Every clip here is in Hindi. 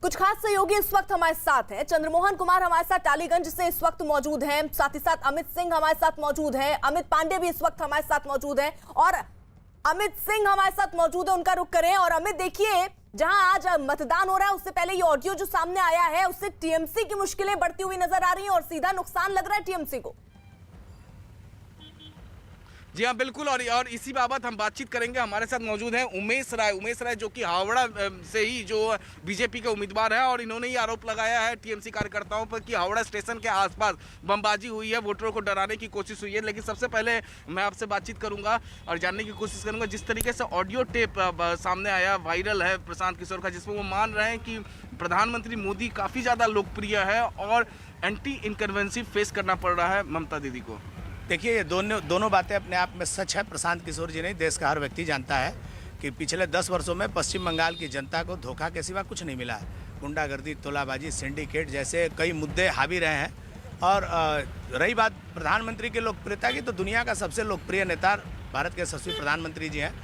कुछ खास सहयोगी इस वक्त हमारे साथ हैं। चंद्रमोहन कुमार हमारे साथ टालीगंज से इस वक्त मौजूद हैं, साथ ही साथ अमित सिंह हमारे साथ मौजूद हैं, अमित पांडे भी इस वक्त हमारे साथ मौजूद हैं और अमित सिंह हमारे साथ मौजूद है, उनका रुख करें। और अमित, देखिए, जहां आज मतदान हो रहा है उससे पहले ये ऑडियो जो सामने आया है उससे टीएमसी की मुश्किलें बढ़ती हुई नजर आ रही हैं और सीधा नुकसान लग रहा है टीएमसी को। जी हाँ, बिल्कुल। और इसी बाबत हम बातचीत करेंगे। हमारे साथ मौजूद हैं उमेश राय जो कि हावड़ा से ही जो बीजेपी के उम्मीदवार है और इन्होंने ही आरोप लगाया है टीएमसी कार्यकर्ताओं पर कि हावड़ा स्टेशन के आसपास बमबाजी हुई है, वोटरों को डराने की कोशिश हुई है। लेकिन सबसे पहले मैं आपसे बातचीत करूंगा और जानने की कोशिश करूंगा, जिस तरीके से ऑडियो टेप सामने आया, वायरल है प्रशांत किशोर का, जिसमें वो मान रहे हैं कि प्रधानमंत्री मोदी काफ़ी ज़्यादा लोकप्रिय है और एंटी इनकन्वेंसी फेस करना पड़ रहा है ममता दीदी को। देखिए, ये दोनों बातें अपने आप में सच है। प्रशांत किशोर जी नहीं, देश का हर व्यक्ति जानता है कि पिछले 10 वर्षों में पश्चिम बंगाल की जनता को धोखा के सिवा कुछ नहीं मिला है। गुंडागर्दी, तोलाबाजी, सिंडिकेट जैसे कई मुद्दे हावी रहे हैं। और रही बात प्रधानमंत्री की लोकप्रियता की, तो दुनिया का सबसे लोकप्रिय नेता भारत के यशस्वी प्रधानमंत्री जी हैं।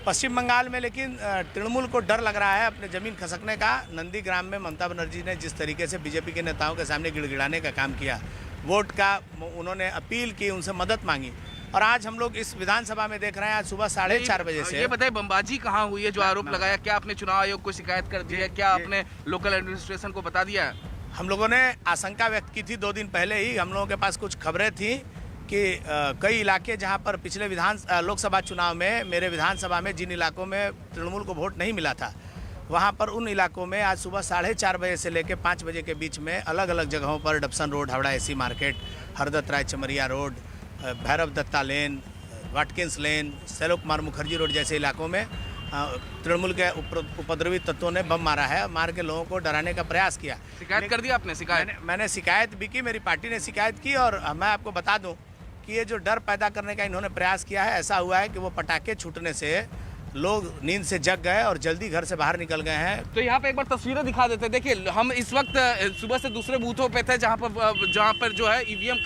पश्चिम बंगाल में लेकिन तृणमूल को डर लग रहा है अपने ज़मीन खसकने का। नंदीग्राम में ममता बनर्जी ने जिस तरीके से बीजेपी के नेताओं के सामने गिड़गिड़ाने का काम किया, वोट का उन्होंने अपील की, उनसे मदद मांगी। और आज हम लोग इस विधानसभा में देख रहे हैं, आज सुबह 4:30 बजे से। ये बताइए, बमबाजी कहाँ हुई है जो आरोप लगाया? क्या आपने चुनाव आयोग को शिकायत कर दी है? क्या आपने लोकल एडमिनिस्ट्रेशन को बता दिया है? हम लोगों ने आशंका व्यक्त की थी 2 दिन पहले ही। हम लोगों के पास कुछ खबरें थी कि कई इलाके जहां पर पिछले लोकसभा चुनाव में मेरे विधानसभा में जिन इलाकों में तृणमूल को वोट नहीं मिला था, वहां पर उन इलाकों में आज सुबह 4:30 बजे से लेकर 5 बजे के बीच में अलग अलग जगहों पर Dobson road, Howrah AC market, Hardutt Rai Chamaria road, Bhairav Dutta lane, Watkins lane, शैलो कुमार मुखर्जी रोड जैसे इलाकों में तृणमूल के उपद्रवी तत्वों ने बम मारा है, मार के लोगों को डराने का प्रयास किया। शिकायत कर दी आपने? मैंने शिकायत भी की, मेरी पार्टी ने शिकायत की। और मैं आपको बता दूं कि ये जो डर पैदा करने का इन्होंने प्रयास किया है, ऐसा हुआ है कि वो पटाखे छूटने से लोग नींद से जग गए और जल्दी घर से बाहर निकल गए हैं। तो यहाँ पे एक बार तस्वीरें दिखा देते हैं। देखिए, हम इस वक्त सुबह से दूसरे बूथों पे थे जहाँ पर जो है ईवीएम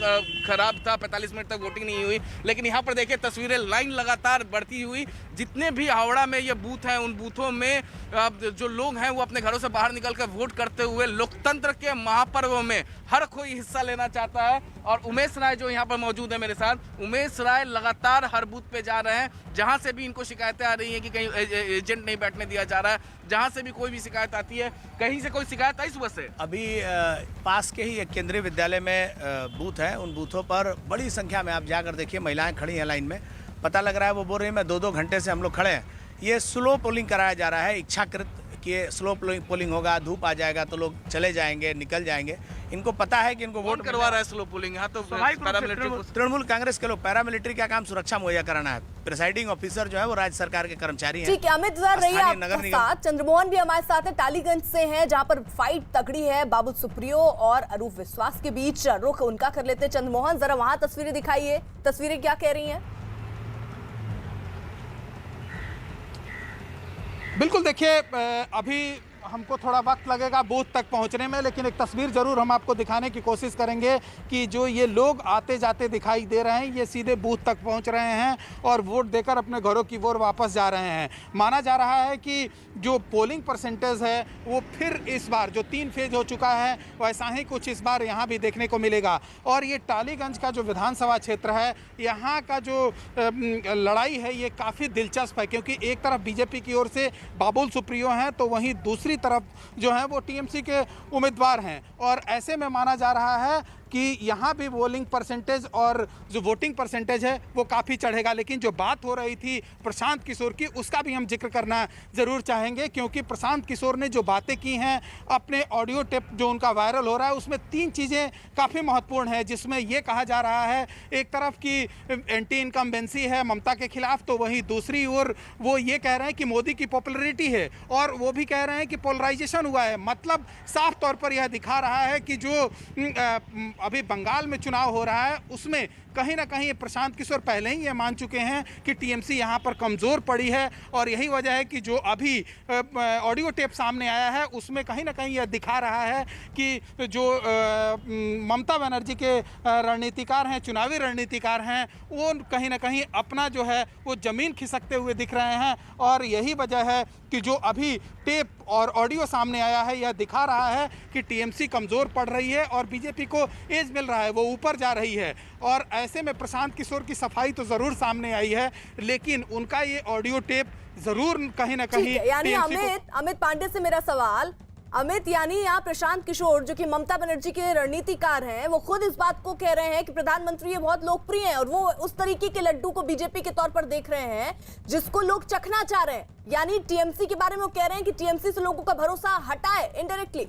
खराब था, 45 मिनट तक वोटिंग नहीं हुई। लेकिन यहाँ पर देखिए तस्वीरें, लाइन लगातार बढ़ती हुई। जितने भी हावड़ा में ये बूथ हैं, उन बूथों में जो लोग हैं वो अपने घरों से बाहर निकल कर वोट करते हुए लोकतंत्र के महापर्व में हर कोई हिस्सा लेना चाहता है। और उमेश राय जो यहाँ पर मौजूद है मेरे साथ, उमेश राय लगातार हर बूथ पे जा रहे हैं जहाँ से भी इनको शिकायतें आ रही हैं कि कहीं एजेंट नहीं बैठने दिया जा रहा है। जहाँ से भी कोई भी शिकायत आती है, कहीं से कोई शिकायत आई सुबह से? अभी पास के ही एक केंद्रीय विद्यालय में बूथ है, उन बूथों पर बड़ी संख्या में आप जाकर देखिए, महिलाएं खड़ी हैं लाइन में। पता लग रहा है वो बोल रही है मैं 2-2 घंटे से हम लोग खड़े हैं। ये स्लो पोलिंग कराया जा रहा है, इच्छाकृत कि स्लो पोलिंग होगा, धूप आ जाएगा तो लोग चले जाएंगे, निकल जाएंगे। इनको पता है कि इनको वोट करवा रहा है स्लो पोलिंग। यहाँ तो तृणमूल कांग्रेस के लोग, पैरामिलिट्री का काम सुरक्षा मुहैया कराना है। प्रिसाइडिंग ऑफिसर जो है वो राज्य सरकार के कर्मचारी हैं। ठीक है, अमित रही आपके साथ। चंद्रमोहन भी हमारे साथ है, टालीगंज से हैं, जहां पर फाइट तगड़ी है बाबुल सुप्रियो और अरूप विश्वास के बीच। रुख उनका कर लेते हैं। चंद्रमोहन, जरा वहां तस्वीरें दिखाइए, तस्वीरें क्या कह रही हैं? बिल्कुल, देखिए, अभी हमको थोड़ा वक्त लगेगा बूथ तक पहुंचने में, लेकिन एक तस्वीर जरूर हम आपको दिखाने की कोशिश करेंगे कि जो ये लोग आते जाते दिखाई दे रहे हैं, ये सीधे बूथ तक पहुंच रहे हैं और वोट देकर अपने घरों की ओर वापस जा रहे हैं। माना जा रहा है कि जो पोलिंग परसेंटेज है वो फिर इस बार जो 3 फेज हो चुका है, वैसा ही कुछ इस बार यहाँ भी देखने को मिलेगा। और ये टालीगंज का जो विधानसभा क्षेत्र है, यहाँ का जो लड़ाई है ये काफ़ी दिलचस्प है, क्योंकि एक तरफ बीजेपी की ओर से बाबुल सुप्रियो हैं तो वहीं दूसरी तरफ जो है वो टीएमसी के उम्मीदवार हैं। और ऐसे में माना जा रहा है कि यहाँ भी पोलिंग परसेंटेज और जो वोटिंग परसेंटेज है वो काफ़ी चढ़ेगा। लेकिन जो बात हो रही थी प्रशांत किशोर की, उसका भी हम जिक्र करना ज़रूर चाहेंगे, क्योंकि प्रशांत किशोर ने जो बातें की हैं अपने ऑडियो टेप जो उनका वायरल हो रहा है, उसमें 3 चीज़ें काफ़ी महत्वपूर्ण हैं। जिसमें ये कहा जा रहा है एक तरफ की एंटी इनकम्बेंसी है ममता के खिलाफ, तो वहीं दूसरी ओर वो ये कह रहे हैं कि मोदी की पॉपुलैरिटी है, और वो भी कह रहे हैं कि पोलराइजेशन हुआ है। मतलब साफ तौर पर यह दिखा रहा है कि जो अभी बंगाल में चुनाव हो रहा है उसमें कहीं ना कहीं प्रशांत किशोर पहले ही ये मान चुके हैं कि टीएमसी यहाँ पर कमज़ोर पड़ी है, और यही वजह है कि जो अभी ऑडियो टेप सामने आया है उसमें कहीं ना कहीं यह दिखा रहा है कि जो ममता बनर्जी के रणनीतिकार हैं, चुनावी रणनीतिकार हैं, वो कहीं ना कहीं अपना जो है वो ज़मीन खिसकते हुए दिख रहे हैं। और यही वजह है कि जो अभी टेप और ऑडियो सामने आया है यह दिखा रहा है कि टीएमसी कमज़ोर पड़ रही है और बीजेपी को एज मिल रहा है, वो ऊपर जा रही है। और ऐसे में प्रशांत किशोर की सफाई तो ज़रूर सामने आई है, लेकिन उनका ये ऑडियो टेप ज़रूर कहीं ना कहीं यानी अमित पांडे से मेरा सवाल, अमित यानी यहाँ प्रशांत किशोर जो कि ममता बनर्जी के रणनीतिकार हैं, वो खुद इस बात को कह रहे हैं कि प्रधानमंत्री ये बहुत लोकप्रिय हैं और वो उस तरीके के लड्डू को बीजेपी के तौर पर देख रहे हैं जिसको लोग चखना चाह रहे हैं। यानी टीएमसी के बारे में वो कह रहे हैं कि टीएमसी से लोगों का भरोसा हटाए इनडायरेक्टली।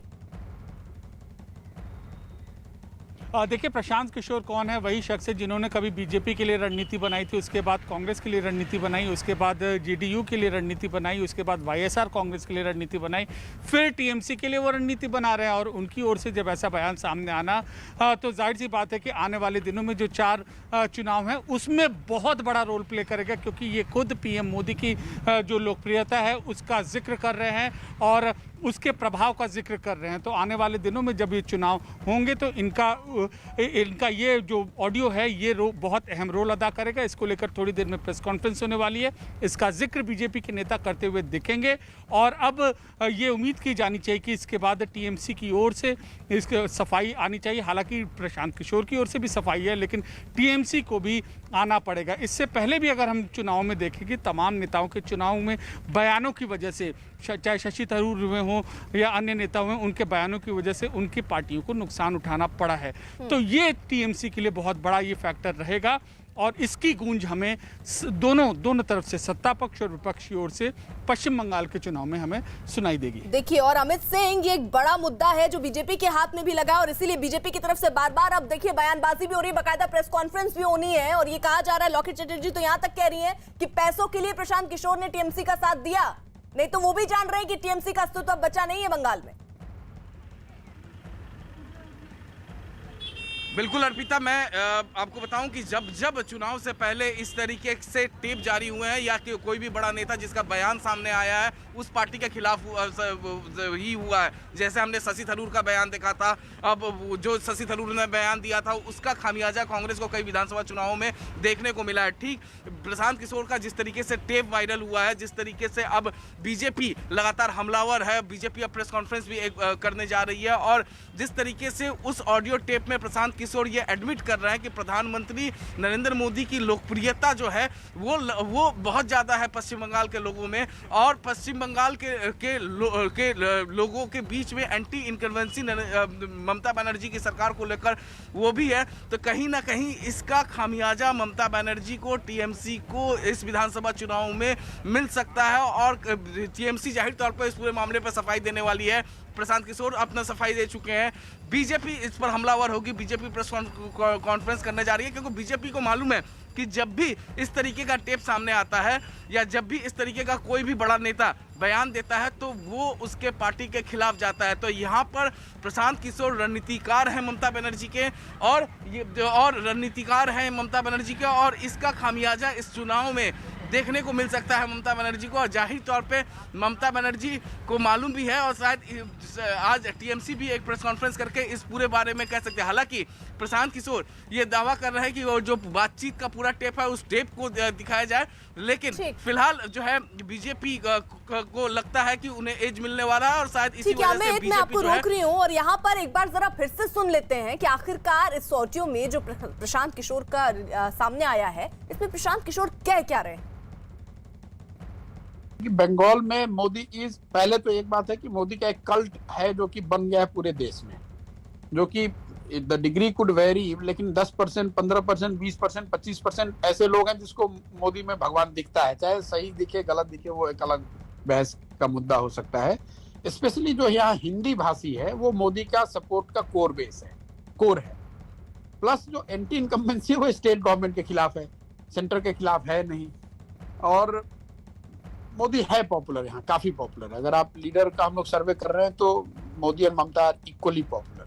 देखिए, प्रशांत किशोर कौन है? वही शख्स है जिन्होंने कभी बीजेपी के लिए रणनीति बनाई थी, उसके बाद कांग्रेस के लिए रणनीति बनाई, उसके बाद जेडीयू के लिए रणनीति बनाई, उसके बाद वाईएसआर कांग्रेस के लिए रणनीति बनाई, फिर टीएमसी के लिए वो रणनीति बना रहे हैं। और उनकी ओर से जब ऐसा बयान सामने आना तो जाहिर सी बात है कि आने वाले दिनों में जो 4 चुनाव हैं उसमें बहुत बड़ा रोल प्ले करेगा, क्योंकि ये खुद पीएम मोदी की जो लोकप्रियता है उसका जिक्र कर रहे हैं और उसके प्रभाव का जिक्र कर रहे हैं। तो आने वाले दिनों में जब ये चुनाव होंगे तो इनका ये जो ऑडियो है ये बहुत अहम रोल अदा करेगा। इसको लेकर थोड़ी देर में प्रेस कॉन्फ्रेंस होने वाली है, इसका जिक्र बीजेपी के नेता करते हुए दिखेंगे। और अब ये उम्मीद की जानी चाहिए कि इसके बाद टीएमसी की ओर से इसकी सफाई आनी चाहिए। हालांकि प्रशांत किशोर की ओर से भी सफाई है, लेकिन टीएमसी को भी आना पड़ेगा। इससे पहले भी अगर हम चुनाव में देखें कि तमाम नेताओं के चुनाव में बयानों की वजह से, चाहे शशि थरूर हुए हों या अन्य नेता हुए, उनके बयानों की वजह से उनकी पार्टियों को नुकसान उठाना पड़ा है। तो ये टीएमसी के लिए बहुत बड़ा ये फैक्टर रहेगा और इसकी गूंज हमें दोनों तरफ से, सत्ता पक्ष और विपक्ष की ओर से पश्चिम बंगाल के चुनाव में हमें सुनाई देगी। देखिए, और अमित सिंह, ये एक बड़ा मुद्दा है जो बीजेपी के हाथ में भी लगा और इसीलिए बीजेपी की तरफ से बार-बार अब देखिए बयानबाजी भी हो रही है, बाकायदा प्रेस कॉन्फ्रेंस भी होनी है। और ये कहा जा रहा है, लॉकेट चैटर्जी तो यहां तक कह रही है कि पैसों के लिए प्रशांत किशोर ने टीएमसी का साथ दिया, नहीं तो वो भी जान रहे हैं कि टीएमसी का अस्तित्व अब बचा नहीं है बंगाल में। बिल्कुल अर्पिता, मैं आपको बताऊं कि जब चुनाव से पहले इस तरीके से टेप जारी हुए हैं या कि कोई भी बड़ा नेता जिसका बयान सामने आया है उस पार्टी के खिलाफ ही हुआ है। जैसे हमने शशि थरूर का बयान देखा था, अब जो शशि थरूर ने बयान दिया था उसका खामियाजा कांग्रेस को कई विधानसभा चुनावों में देखने को मिला है। ठीक प्रशांत किशोर का जिस तरीके से टेप वायरल हुआ है, जिस तरीके से अब बीजेपी लगातार हमलावर है, बीजेपी अब प्रेस कॉन्फ्रेंस भी करने जा रही है और जिस तरीके से उस ऑडियो टेप में प्रशांत किशोर ये एडमिट कर रहे हैं कि प्रधानमंत्री नरेंद्र मोदी की लोकप्रियता जो है वो बहुत ज़्यादा है पश्चिम बंगाल के लोगों में, और पश्चिम बंगाल के लोगों के बीच में एंटी इनकन्वेंसी ममता बनर्जी की सरकार को लेकर वो भी है। तो कहीं ना कहीं इसका खामियाजा ममता बनर्जी को, टीएमसी को इस विधानसभा चुनाव में मिल सकता है और टीएमसी जाहिर तौर पर इस पूरे मामले पर सफाई देने वाली है। प्रशांत किशोर अपना सफाई दे चुके हैं, बीजेपी इस पर हमलावर होगी, बीजेपी प्रेस कॉन्फ्रेंस करने जा रही है, क्योंकि बीजेपी को मालूम है कि जब भी इस तरीके का टेप सामने आता है या जब भी इस तरीके का कोई भी बड़ा नेता बयान देता है तो वो उसके पार्टी के खिलाफ जाता है। तो यहाँ पर प्रशांत किशोर रणनीतिकार हैं ममता बनर्जी के और रणनीतिकार हैं ममता बनर्जी के, और इसका खामियाजा इस चुनाव में देखने को मिल सकता है ममता बनर्जी को। और जाहिर तौर पे ममता बनर्जी को मालूम भी है और शायद आज टीएमसी भी एक प्रेस कॉन्फ्रेंस करके इस पूरे बारे में कह सकते हैं। हालांकि प्रशांत किशोर ये दावा कर रहे हैं कि वो जो बातचीत का पूरा टेप है उस टेप को दिखाया जाए, लेकिन फिलहाल जो है बीजेपी को लगता है कि उन्हें एज मिलने वाला है और शायद इसी वजह से बीजेपी मैं आपको रोक रही हूँ और यहाँ पर एक बार जरा फिर से सुन लेते हैं कि आखिरकार इस ऑडियो में जो प्रशांत किशोर का सामने आया है इसमें प्रशांत किशोर क्या रहे हैं। बंगाल में मोदी पहले तो एक बात है कि मोदी का एक कल्ट है जो कि बन गया है पूरे देश में, जो कि द डिग्री कुड वेरी, लेकिन 10%, 15%, 20%, 25% ऐसे लोग हैं जिसको मोदी में भगवान दिखता है। चाहे सही दिखे गलत दिखे वो एक अलग बहस का मुद्दा हो सकता है। स्पेशली जो यहाँ हिंदी भाषी है वो मोदी का सपोर्ट का कोर है। प्लस जो एंटी इनकम्बेंसी है वो स्टेट गवर्नमेंट के खिलाफ है, सेंटर के खिलाफ है नहीं। और मोदी है पॉपुलर, यहाँ काफी पॉपुलर है। अगर आप लीडर का हम लोग सर्वे कर रहे हैं तो मोदी और Mamata equally popular.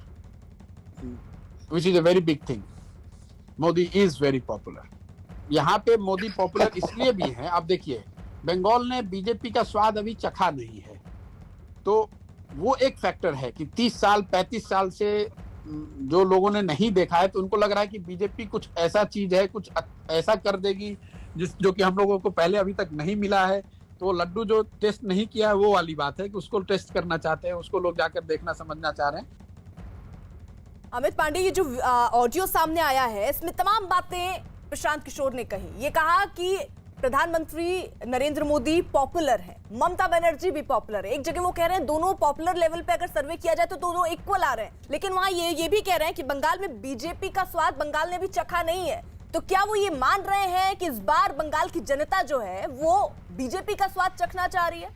which is a very big thing. Modi is very popular. यहाँ पे मोदी पॉपुलर इसलिए भी है, आप देखिए बंगाल ने बीजेपी का स्वाद अभी चखा नहीं है, तो वो एक फैक्टर है कि 30 साल 35 साल से जो लोगों ने नहीं देखा है, तो उनको लग रहा है कि बीजेपी कुछ ऐसा चीज है, कुछ ऐसा कर देगी जो कि हम लोगों को पहले अभी तक नहीं मिला है। तो लड्डू जो टेस्ट नहीं किया है वो वाली बात है कि उसको टेस्ट करना चाहते हैं, उसको लोग जाकर देखना समझना चाह रहे हैं। अमित पांडे, ये जो ऑडियो सामने आया है इसमें तमाम बातें प्रशांत किशोर ने कही। ये कहा कि प्रधानमंत्री नरेंद्र मोदी पॉपुलर है, ममता बनर्जी भी पॉपुलर है। एक जगह वो कह रहे हैं दोनों पॉपुलर लेवल पे अगर सर्वे किया जाए तो दोनों इक्वल आ रहे हैं, लेकिन वहां ये भी कह रहे हैं कि बंगाल में बीजेपी का स्वाद बंगाल ने भी चखा नहीं है। तो क्या वो ये मान रहे हैं कि इस बार बंगाल की जनता जो है वो बीजेपी का स्वाद चखना चाह रही है?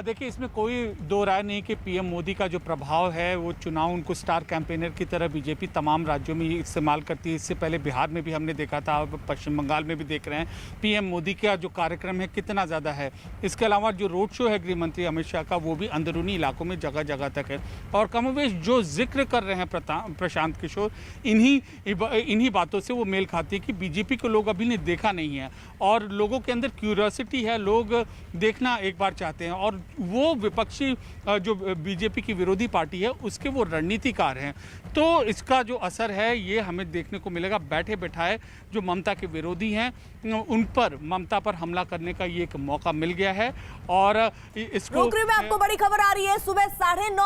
देखिए, इसमें कोई दो राय नहीं कि पीएम मोदी का जो प्रभाव है वो चुनाव उनको स्टार कैंपेनर की तरह बीजेपी तमाम राज्यों में इस्तेमाल करती है। इससे पहले बिहार में भी हमने देखा था, पश्चिम बंगाल में भी देख रहे हैं पीएम मोदी का जो कार्यक्रम है कितना ज़्यादा है। इसके अलावा जो रोड शो है गृह मंत्री अमित शाह का, वो भी अंदरूनी इलाकों में जगह जगह तक है। और कमोवेश जो जिक्र कर रहे हैं प्रशांत किशोर, इन्हीं बातों से वो मेल खाती है कि बीजेपी को लोग अभी ने देखा नहीं है और लोगों के अंदर क्यूरियोसिटी है, लोग देखना एक बार चाहते हैं। और वो विपक्षी जो बीजेपी की विरोधी पार्टी है उसके वो रणनीतिकार हैं, तो इसका जो असर है ये हमें देखने को मिलेगा। बैठे बैठाए जो ममता के विरोधी हैं उन पर, ममता पर हमला करने का ये एक मौका मिल गया है। और इसको नौकरी में आपको बड़ी खबर आ रही है, सुबह 9:30